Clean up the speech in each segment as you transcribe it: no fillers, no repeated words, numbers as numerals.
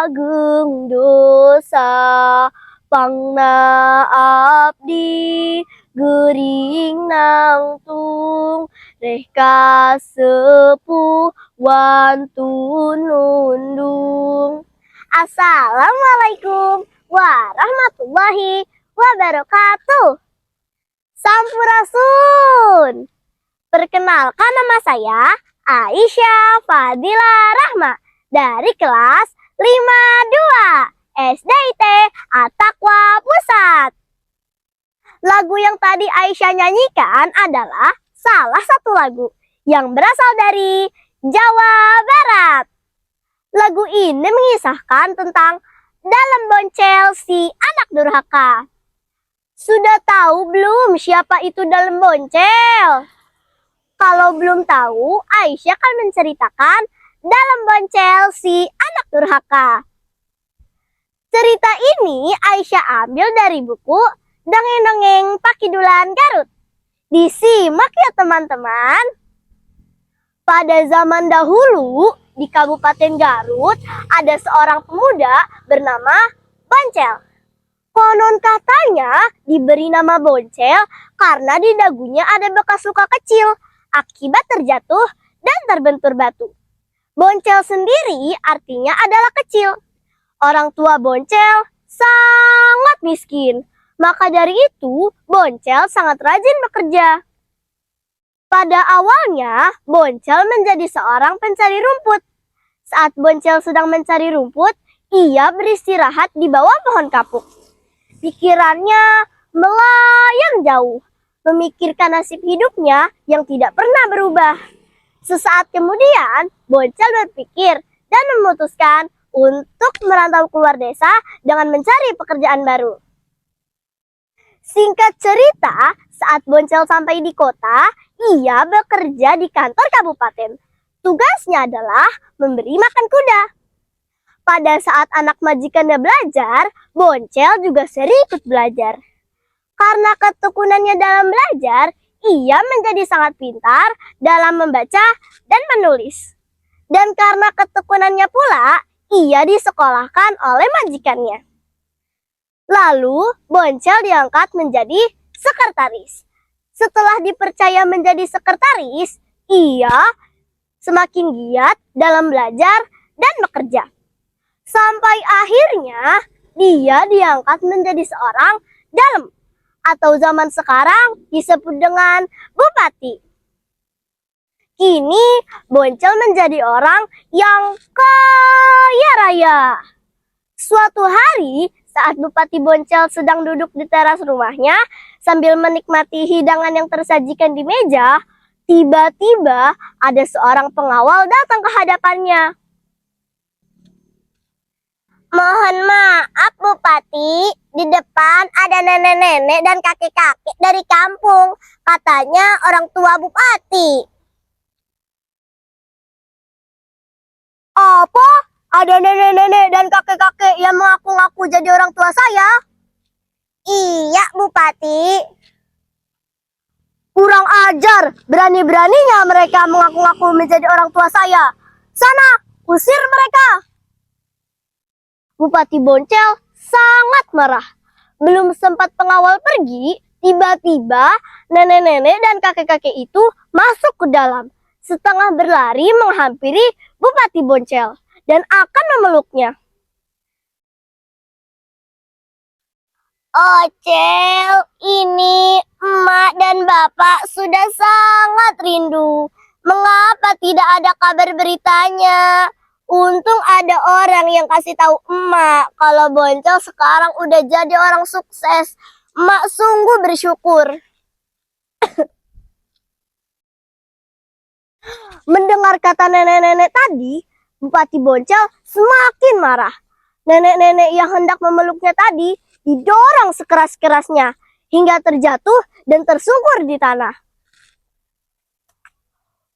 agung dosa pangna abdi geuring nangtung reh kasepuh wantun nundung. Assalamualaikum warahmatullahi wabarakatuh. Sampurasun. Perkenalkan, nama saya Aisyah Fadila Rahma dari kelas 52 SDIT At-Taqwa Pusat. Lagu yang tadi Aisyah nyanyikan adalah salah satu lagu yang berasal dari Jawa Barat. Lagu ini mengisahkan tentang dalam boncel si anak durhaka. Sudah tahu belum siapa itu dalam boncel? Kalau belum tahu, Aisyah akan menceritakan dalam boncel si anak durhaka. Cerita ini Aisyah ambil dari buku Dongeng-dongeng Pakidulan Garut. Disimak ya teman-teman. Pada zaman dahulu, di Kabupaten Garut, ada seorang pemuda bernama Boncel. Konon katanya diberi nama Boncel karena di dagunya ada bekas luka kecil akibat terjatuh dan terbentur batu. Boncel sendiri artinya adalah kecil. Orang tua Boncel sangat miskin. Maka dari itu, Boncel sangat rajin bekerja. Pada awalnya, Boncel menjadi seorang pencari rumput. Saat Boncel sedang mencari rumput, ia beristirahat di bawah pohon kapuk. Pikirannya melayang jauh, memikirkan nasib hidupnya yang tidak pernah berubah. Sesaat kemudian, Boncel berpikir dan memutuskan untuk merantau keluar desa dengan mencari pekerjaan baru. Singkat cerita, saat Boncel sampai di kota, ia bekerja di kantor kabupaten. Tugasnya adalah memberi makan kuda. Pada saat anak majikannya belajar, Boncel juga sering ikut belajar. Karena ketekunannya dalam belajar, ia menjadi sangat pintar dalam membaca dan menulis. Dan karena ketekunannya pula, ia disekolahkan oleh majikannya. Lalu, Boncel diangkat menjadi sekretaris. Setelah dipercaya menjadi sekretaris, ia semakin giat dalam belajar dan bekerja. Sampai akhirnya, dia diangkat menjadi seorang dalem, atau zaman sekarang disebut dengan bupati. Kini Boncel menjadi orang yang kaya raya. Suatu hari saat Bupati Boncel sedang duduk di teras rumahnya sambil menikmati hidangan yang tersajikan di meja, tiba-tiba ada seorang pengawal datang ke hadapannya. Mohon maaf Bupati, di depan ada nenek-nenek dan kakek-kakek dari kampung. Katanya orang tua Bupati. Apa? Ada nenek-nenek dan kakek-kakek yang mengaku-ngaku jadi orang tua saya? Iya Bupati. Kurang ajar, berani-beraninya mereka mengaku-ngaku menjadi orang tua saya. Sana, usir mereka. Bupati Boncel sangat marah. Belum sempat pengawal pergi, tiba-tiba nenek-nenek dan kakek-kakek itu masuk ke dalam. Setengah berlari menghampiri Bupati Boncel dan akan memeluknya. Ocel, ini emak dan bapak sudah sangat rindu. Mengapa tidak ada kabar beritanya? Untung ada orang yang kasih tahu emak kalau Boncel sekarang udah jadi orang sukses. Emak sungguh bersyukur. Mendengar kata nenek-nenek tadi, Bupati Boncel semakin marah. Nenek-nenek yang hendak memeluknya tadi didorong sekeras-kerasnya hingga terjatuh dan tersungkur di tanah.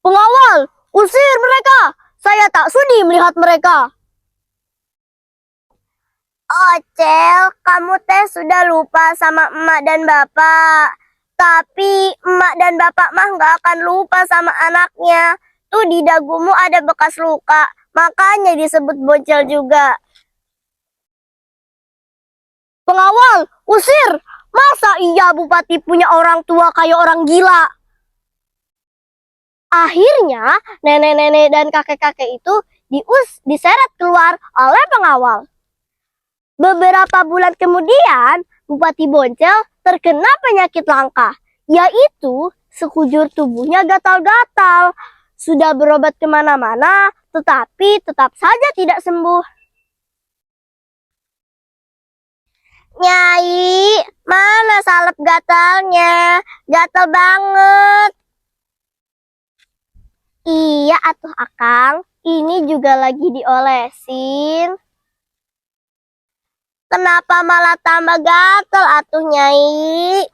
Pengawal, usir mereka! Saya tak sudi melihat mereka. Ocel, kamu teh sudah lupa sama emak dan bapak. Tapi emak dan bapak mah gak akan lupa sama anaknya. Tuh di dagumu ada bekas luka, makanya disebut Boncel juga. Pengawal, usir! Masa iya bupati punya orang tua kayak orang gila? Akhirnya, nenek-nenek dan kakek-kakek itu diseret keluar oleh pengawal. Beberapa bulan kemudian, Bupati Boncel terkena penyakit langka, yaitu sekujur tubuhnya gatal-gatal. Sudah berobat kemana-mana, tetapi tetap saja tidak sembuh. Nyai, mana salep gatalnya? Gatal banget. Iya atuh Akang, ini juga lagi diolesin. Kenapa malah tambah gatal atuh Nyai?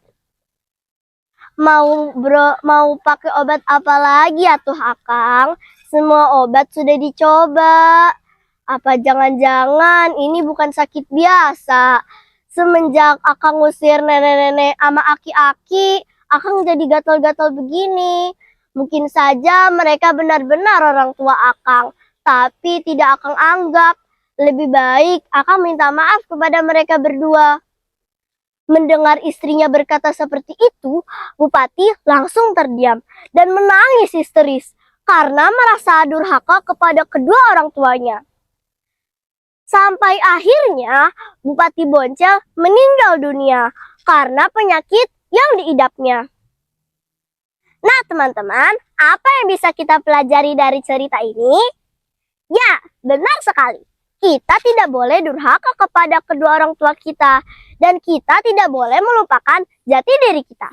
Mau pakai obat apa lagi atuh Akang? Semua obat sudah dicoba. Apa jangan-jangan ini bukan sakit biasa? Semenjak Akang ngusir nenek-nenek sama aki-aki, Akang jadi gatal-gatal begini. Mungkin saja mereka benar-benar orang tua Akang, tapi tidak Akang anggap. Lebih baik Akang minta maaf kepada mereka berdua. Mendengar istrinya berkata seperti itu, Bupati langsung terdiam dan menangis histeris karena merasa durhaka kepada kedua orang tuanya. Sampai akhirnya Bupati Boncel meninggal dunia karena penyakit yang diidapnya. Nah teman-teman, apa yang bisa kita pelajari dari cerita ini? Ya, benar sekali. Kita tidak boleh durhaka kepada kedua orang tua kita, dan kita tidak boleh melupakan jati diri kita.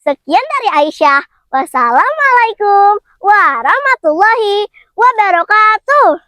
Sekian dari Aisyah. Wassalamualaikum warahmatullahi wabarakatuh.